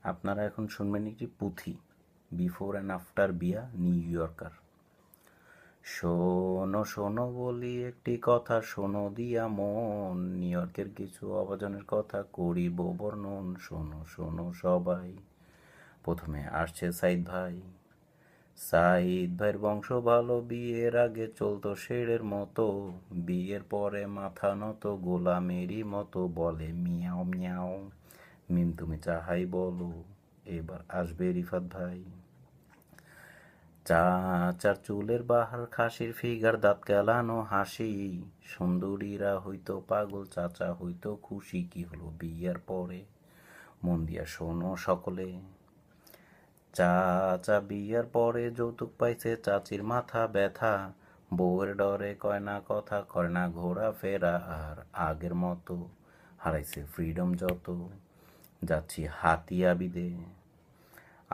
আপনারা এখন শুনবেন একটি পুঁথি, বিফোর অ্যান্ড আফটার বিয়া নিউ ইয়র্কার। শোনো শোনো বলি একটি কথা, শোনো দিয়া মন, নিউ ইয়র্কের কিছু অভাজনের কথা করিব বর্ণন। শোনো শোনো সবাই, প্রথমে আসছে সাইদ ভাই। সাইদ ভাইয়ের বংশ ভালো, বিয়ের আগে চলতো শেরের মতো, বিয়ের পরে মাথা নত গোলামেরই মতো, বলে মিয়াও মিয়াও। মিম তুমি চাহাই বলো, এবার আসবে রিফাত ভাই। চাচার চুলের বাহার, খাসির ফিগার, দাঁত কেলানো হাসি, সুন্দরীরা হইতো পাগল, চাচা হইতো খুশি। কি হলো বিয়ার পরে, মন দিয়া শোনো সকলে। চাচা বিয়ার পরে যৌতুক পাইছে, চাচির মাথা ব্যথা, বউয়ের ডরে কয় না কথা, করে না ঘোরা ফেরা, আর আগের মতো হারাইছে ফ্রিডম যত। যাচ্ছি হাতিয়া বিদে,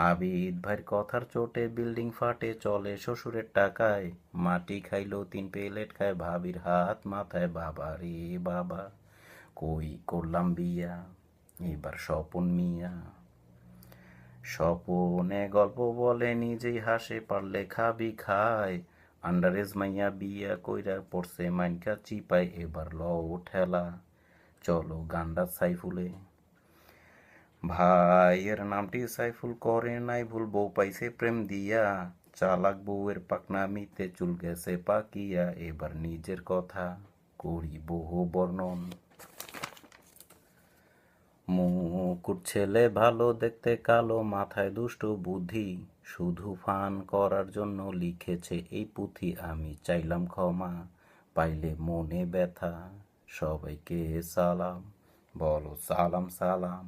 আবিদ ভাইয়ের কথার চোটে বিল্ডিং ফাটে, চলে শ্বশুরের টাকায়, মাটি খাইলো 3 প্লেট খায়, ভাবির হাত মাথায়, বাবা রে বাবা কই করলাম বিয়া, এবার স্বপন মিয়া। স্বপনে গল্প বলে নিজেই হাসে, পারলে খাবি খায়, আন্ডারেজ মাইয়া বিয়া কইরা পড়ছে মাইনকা চিপায়, এবার লও ঠেলা চলো গান্ডা সাইফুলে। ভাইয়ের নামটি সাইফুল, করে নাই ভুল, বউ পাইছে প্রেম দিয়া, চালাক বউয়ের পাকনামিতে চুল গেছে পাকিয়া, এবার নিজের কথা করি বহু বর্ণন। মুকুট ছেলে ভালো দেখতে, কালো, মাথায় দুষ্ট বুদ্ধি, শুধু ফান করার জন্য লিখেছে এই পুঁথি। আমি চাইলাম ক্ষমা, পাইলে মনে ব্যথা, সবাইকে সালাম, বলো সালাম সালাম।